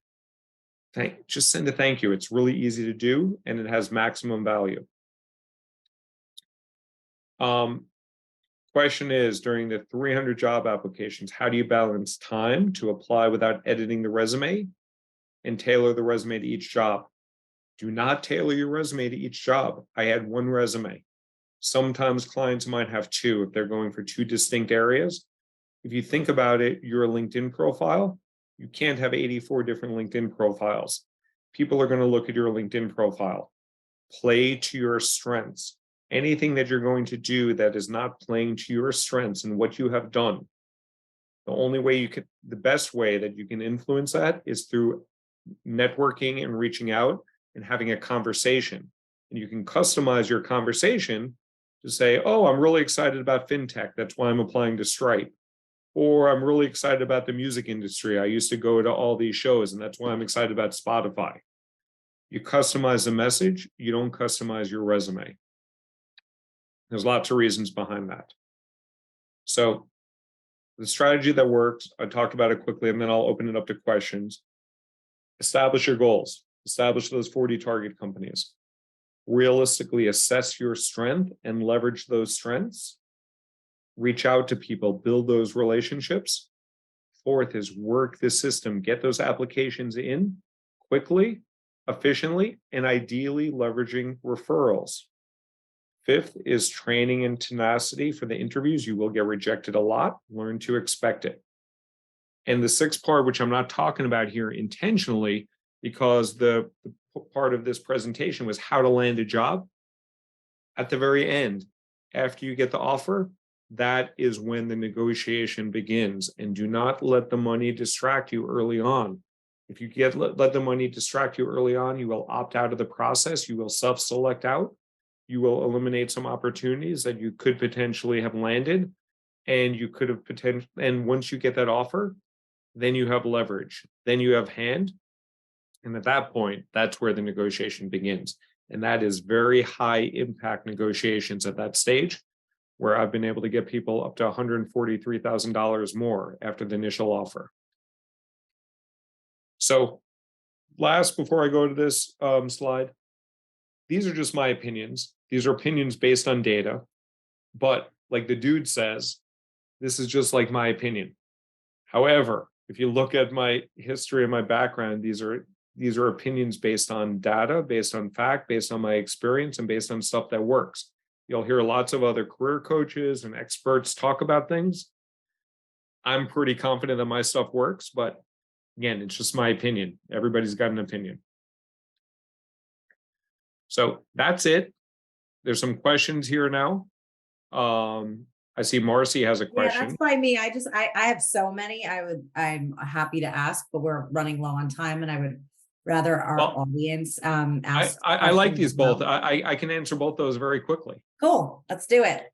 just send a thank you. It's really easy to do and it has maximum value. Question is, during the 300 job applications, how do you balance time to apply without editing the resume and tailor the resume to each job? Do not tailor your resume to each job. I had one resume. Sometimes clients might have two if they're going for two distinct areas. If you think about it, your LinkedIn profile, you can't have 84 different LinkedIn profiles. People are going to look at your LinkedIn profile. Play to your strengths. Anything that you're going to do that is not playing to your strengths and what you have done, the best way that you can influence that is through networking and reaching out and having a conversation. And you can customize your conversation to say, oh, I'm really excited about fintech. That's why I'm applying to Stripe. Or I'm really excited about the music industry. I used to go to all these shows, and that's why I'm excited about Spotify. You customize the message, you don't customize your resume. There's lots of reasons behind that. So the strategy that works, I talked about it quickly, and then I'll open it up to questions. Establish your goals. Establish those 40 target companies. Realistically assess your strength and leverage those strengths. Reach out to people, build those relationships. Fourth is work the system, get those applications in quickly, efficiently, and ideally leveraging referrals. Fifth is training and tenacity for the interviews. You will get rejected a lot. Learn to expect it. And the sixth part, which I'm not talking about here intentionally, because the part of this presentation was how to land a job. At the very end, after you get the offer, that is when the negotiation begins. And do not let the money distract you early on. If you let the money distract you early on, you will opt out of the process. You will self-select out. You will eliminate some opportunities that you could potentially have landed. And you could have and once you get that offer, then you have leverage. Then you have hand. And at that point, that's where the negotiation begins. And that is very high impact negotiations at that stage, where I've been able to get people up to $143,000 more after the initial offer. So last, before I go to this slide, these are just my opinions. These are opinions based on data. But like the dude says, this is just like my opinion. However, if you look at my history and my background, these are opinions based on data, based on fact, based on my experience, and based on stuff that works. You'll hear lots of other career coaches and experts talk about things. I'm pretty confident that my stuff works, but again, it's just my opinion. Everybody's got an opinion. So that's it. There's some questions here now. I see Marcy has a Yeah, question. that's by me. I have so many. I'm happy to ask, but we're running low on time, and I would rather our audience ask. I like questions these as well. both. I can answer both those very quickly. Cool. Let's do it.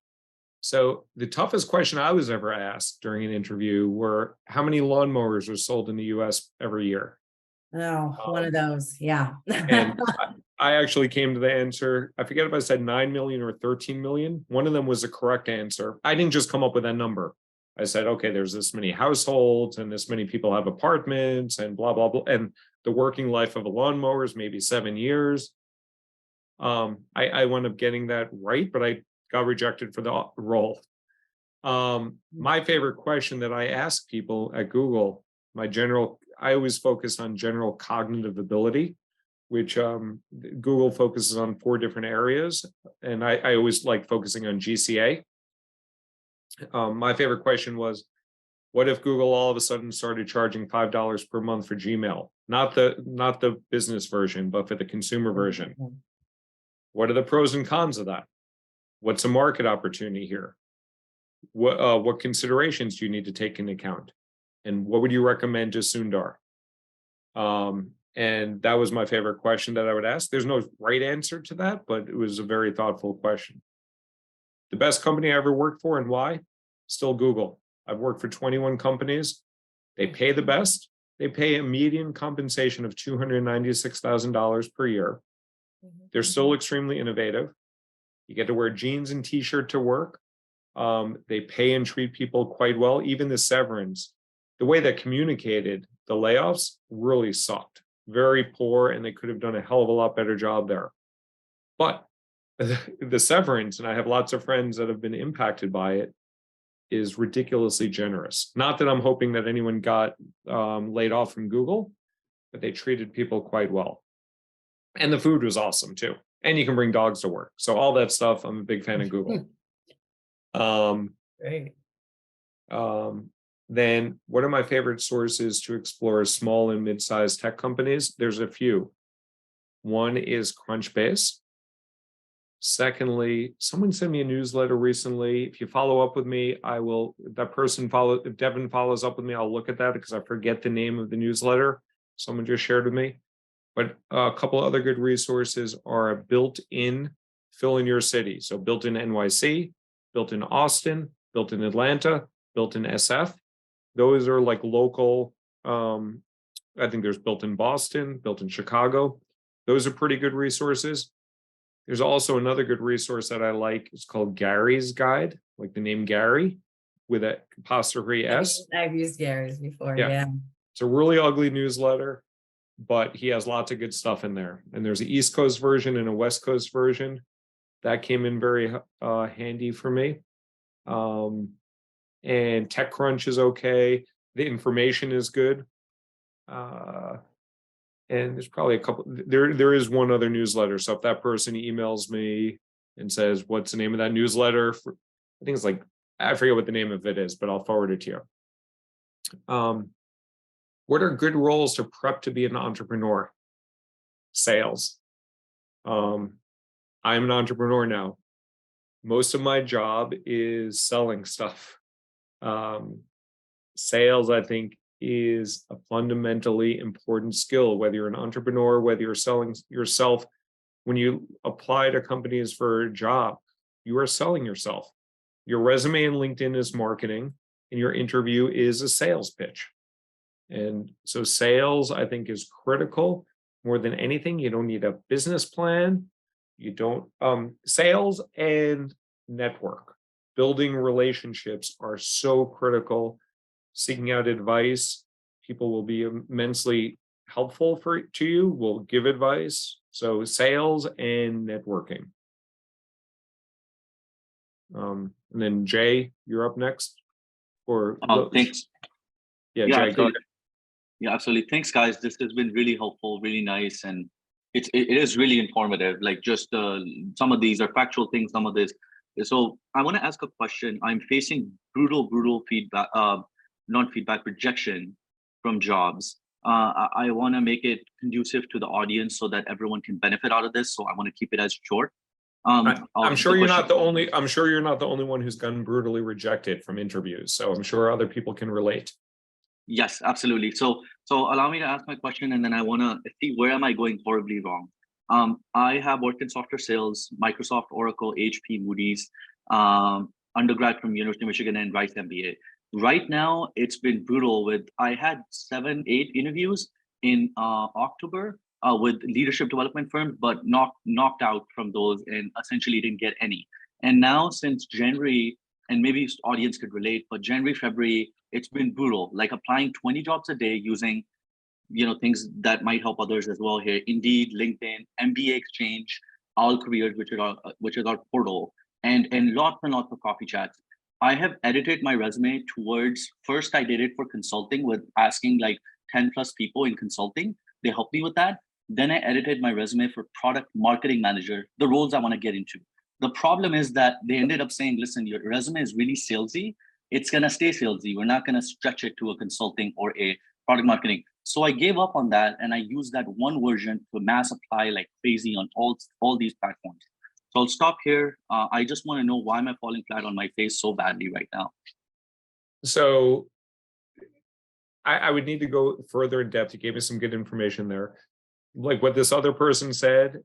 So the toughest question I was ever asked during an interview were, how many lawnmowers are sold in the US every year? Oh, one of those. Yeah. And I actually came to the answer. I forget if I said 9 million or 13 million. One of them was the correct answer. I didn't just come up with that number. I said, okay, there's this many households and this many people have apartments and blah, blah, blah. And the working life of a lawnmower is maybe 7 years. I wound up getting that right, but I got rejected for the role. My favorite question that I ask people at Google, I always focus on general cognitive ability, which Google focuses on 4 different areas. And I always like focusing on GCA. My favorite question was, what if Google all of a sudden started charging $5 per month for Gmail? Not the business version, but for the consumer version. What are the pros and cons of that? What's a market opportunity here? What considerations do you need to take into account? And what would you recommend to Sundar? And that was my favorite question that I would ask. There's no right answer to that, but it was a very thoughtful question. The best company I ever worked for and why? Still Google. I've worked for 21 companies. They pay the best. They pay a median compensation of $296,000 per year. They're still extremely innovative. You get to wear jeans and t-shirt to work. They pay and treat people quite well. Even the severance, the way they communicated the layoffs really sucked. Very poor, and they could have done a hell of a lot better job there. But the severance, and I have lots of friends that have been impacted by it, is ridiculously generous. Not that I'm hoping that anyone got laid off from Google, but they treated people quite well. And the food was awesome too. And you can bring dogs to work. So all that stuff, I'm a big fan of Google. Great. Then what are my favorite sources to explore small and mid-sized tech companies? There's a few. One is Crunchbase. Secondly, someone sent me a newsletter recently. If you follow up with me, if Devin follows up with me, I'll look at that because I forget the name of the newsletter someone just shared with me. But a couple other good resources are Built-in, fill in your city. So Built-in NYC, Built-in Austin, Built-in Atlanta, Built-in SF. Those are like local. I think there's Built-in Boston, Built-in Chicago. Those are pretty good resources. There's also another good resource that I like. It's called Gary's Guide, like the name Gary with an apostrophe S. I've used Gary's before. Yeah. It's a really ugly newsletter, but he has lots of good stuff in there. And there's an East Coast version and a West Coast version. That came in very handy for me. And TechCrunch is okay. The information is good. And there's probably a couple, there is one other newsletter. So if that person emails me and says, what's the name of that newsletter? I think it's like, I forget what the name of it is, but I'll forward it to you. What are good roles to prep to be an entrepreneur? Sales. I'm an entrepreneur now. Most of my job is selling stuff. Sales, I think, is a fundamentally important skill, whether you're an entrepreneur, whether you're selling yourself. When you apply to companies for a job, you are selling yourself. Your resume and LinkedIn is marketing, and your interview is a sales pitch. And so sales, I think, is critical more than anything. You don't need a business plan. You don't, sales and network. Building relationships are so critical. Seeking out advice, people will be immensely helpful to you, will give advice. So sales and networking. And then Jay, you're up next. Thanks. Yeah, Yeah, Jay, absolutely. go ahead. Yeah, absolutely. Thanks, guys. This has been really helpful, really nice. And it is really informative. Like just some of these are factual things, some of this. So I want to ask a question. I'm facing brutal feedback, not feedback, rejection from jobs. I want to make it conducive to the audience so that everyone can benefit out of this. So I want to keep it as short. I'm sure you're not the only. I'm sure you're not the only one who's gotten brutally rejected from interviews. So I'm sure other people can relate. Yes, absolutely. So allow me to ask my question, and then I want to see where am I going horribly wrong. I have worked in software sales, Microsoft, Oracle, HP, Moody's, undergrad from University of Michigan, and Rice MBA. Right now, it's been brutal. I had 7, 8 interviews in October with leadership development firms, but knocked out from those, and essentially didn't get any. And now since January, and maybe audience could relate, but January, February, it's been brutal. Like applying 20 jobs a day using things that might help others as well here. Indeed, LinkedIn, MBA Exchange, All Careers, which is our portal, and lots and lots of coffee chats. I have edited my resume towards, first I did it for consulting with asking like 10 plus people in consulting. They helped me with that. Then I edited my resume for product marketing manager, the roles I want to get into. The problem is that they ended up saying, listen, your resume is really salesy. It's going to stay salesy. We're not going to stretch it to a consulting or a product marketing. So I gave up on that, and I used that one version to mass apply like crazy on all these platforms. So I'll stop here. I just want to know, why am I falling flat on my face so badly right now? So I would need to go further in depth. You gave me some good information there. Like what this other person said,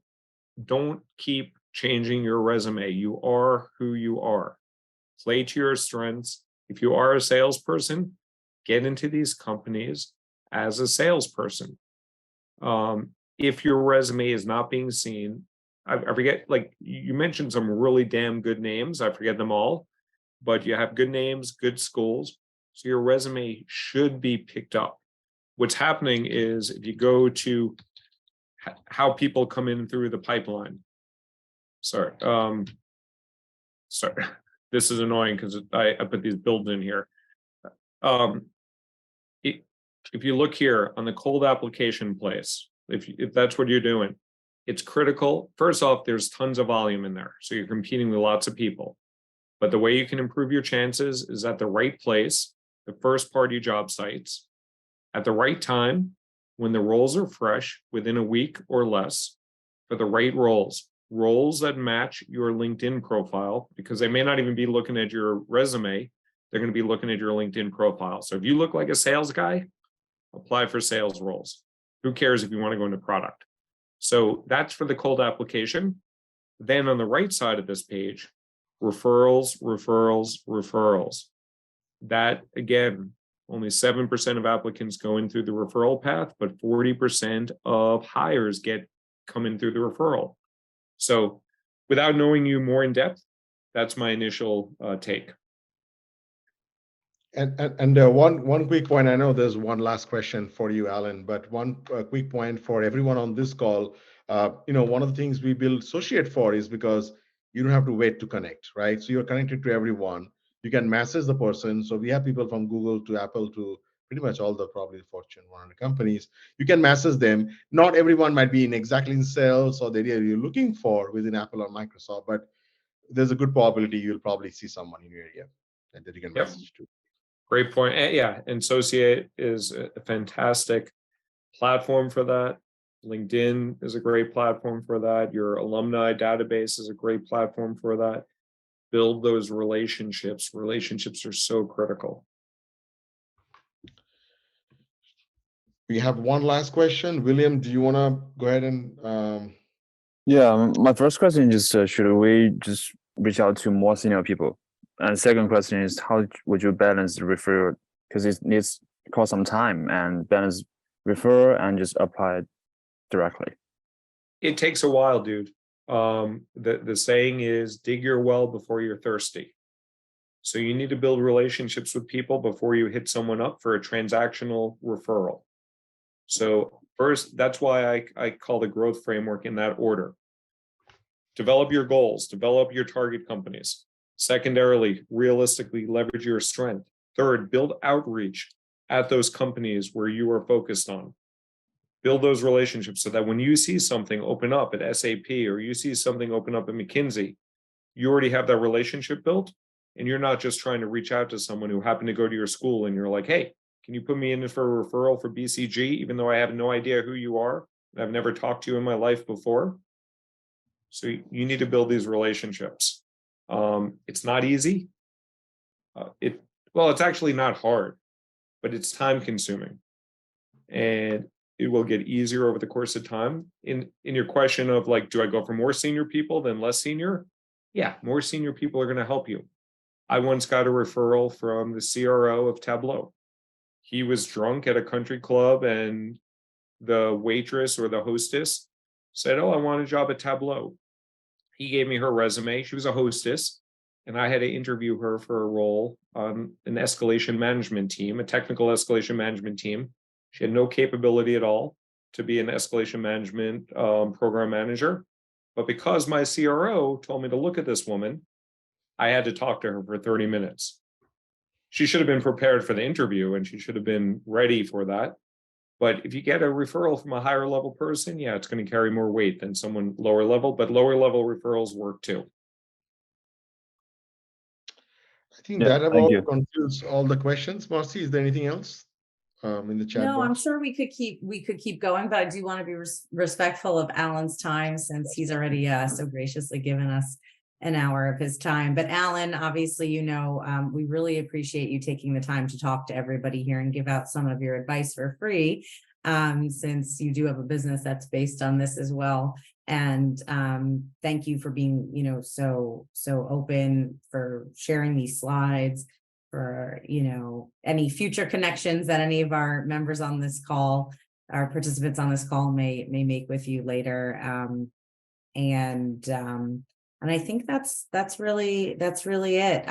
don't keep changing your resume. You are who you are. Play to your strengths. If you are a salesperson, get into these companies as a salesperson. If your resume is not being seen, I forget, like you mentioned some really damn good names. I forget them all, but you have good names, good schools. So your resume should be picked up. What's happening is if you go to how people come in through the pipeline. Sorry. This is annoying because I put these builds in here. If you look here on the cold application place, if that's what you're doing, it's critical. First off, there's tons of volume in there. So you're competing with lots of people. But the way you can improve your chances is at the right place, the first party job sites, at the right time, when the roles are fresh, within a week or less, for the right roles that match your LinkedIn profile, because they may not even be looking at your resume. They're going to be looking at your LinkedIn profile. So if you look like a sales guy, apply for sales roles. Who cares if you want to go into product? So that's for the cold application. Then on the right side of this page, referrals. That, again, only 7% of applicants go in through the referral path, but 40% of hires come in through the referral. So without knowing you more in depth, that's my initial take. And one quick point. I know there's one last question for you, Alan, but one quick point for everyone on this call. One of the things we build Associate for is because you don't have to wait to connect, right? So you're connected to everyone. You can message the person. So we have people from Google to Apple to pretty much all the probably Fortune 100 companies. You can message them. Not everyone might be exactly in sales or the area you're looking for within Apple or Microsoft, but there's a good probability you'll probably see someone in your area that you can message to. Great point. Yeah, and Associate is a fantastic platform for that. LinkedIn is a great platform for that. Your alumni database is a great platform for that. Build those relationships. Relationships are so critical. We have one last question. William, do you want to go ahead and? Yeah, my first question is, should we just reach out to more senior people? And the second question is, how would you balance the referral? Because it needs cost some time, and balance referral and just apply directly. It takes a while, dude. The saying is, dig your well before you're thirsty. So you need to build relationships with people before you hit someone up for a transactional referral. So first, that's why I call the growth framework in that order. Develop your goals, develop your target companies. Secondarily, realistically leverage your strength. Third, build outreach at those companies where you are focused on. Build those relationships so that when you see something open up at SAP or you see something open up at McKinsey, you already have that relationship built, and you're not just trying to reach out to someone who happened to go to your school and you're like, hey, can you put me in for a referral for BCG, even though I have no idea who you are and I've never talked to you in my life before? So you need to build these relationships. It's not easy. It's actually not hard, but it's time consuming, and it will get easier over the course of time. In your question of like, do I go for more senior people than less senior? Yeah, more senior people are going to help you. I once got a referral from the CRO of Tableau. He was drunk at a country club, and the waitress or the hostess said, oh, I want a job at Tableau. He gave me her resume. She was a hostess, and I had to interview her for a role on an escalation management team, a technical escalation management team. She had no capability at all to be an escalation management program manager. But because my CRO told me to look at this woman, I had to talk to her for 30 minutes. She should have been prepared for the interview, and she should have been ready for that. But if you get a referral from a higher level person, yeah, it's going to carry more weight than someone lower level, but lower level referrals work too. I think Yeah, that thank about you. concludes all the questions. Marcy, is there anything else in the chat No, I'm box? sure we could keep going, but I do want to be respectful of Alan's time, since he's already so graciously given us an hour of his time. But Alan, obviously, we really appreciate you taking the time to talk to everybody here and give out some of your advice for free, since you do have a business that's based on this as well. And thank you for being, so open, for sharing these slides, for any future connections that any of our members on this call, our participants on this call may make with you later. And I think that's really it.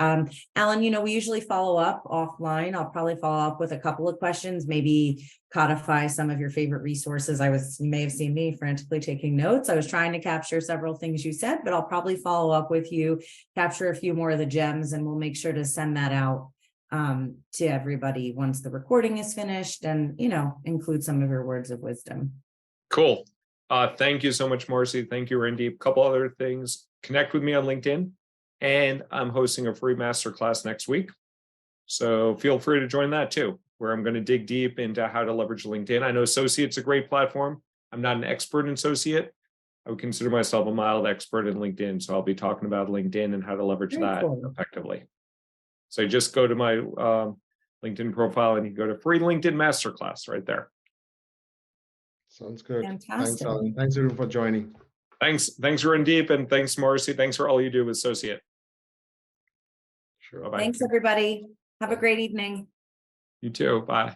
Alan, we usually follow up offline. I'll probably follow up with a couple of questions, maybe codify some of your favorite resources. You may have seen me frantically taking notes. I was trying to capture several things you said, but I'll probably follow up with you, capture a few more of the gems, and we'll make sure to send that out to everybody once the recording is finished, and include some of your words of wisdom. Cool. Thank you so much, Marcy. Thank you, Randy. A couple other things. Connect with me on LinkedIn, and I'm hosting a free masterclass next week. So feel free to join that too, where I'm going to dig deep into how to leverage LinkedIn. I know Associate's a great platform. I'm not an expert in Associate. I would consider myself a mild expert in LinkedIn. So I'll be talking about LinkedIn and how to leverage that effectively. So just go to my LinkedIn profile and you go to free LinkedIn masterclass right there. Sounds good. Fantastic. Thanks, Alan. Thanks everyone for joining. Thanks, Randeep, and thanks, Marcy. Thanks for all you do with Associate. Sure. Bye-bye. Thanks, everybody. Have a great evening. You too. Bye.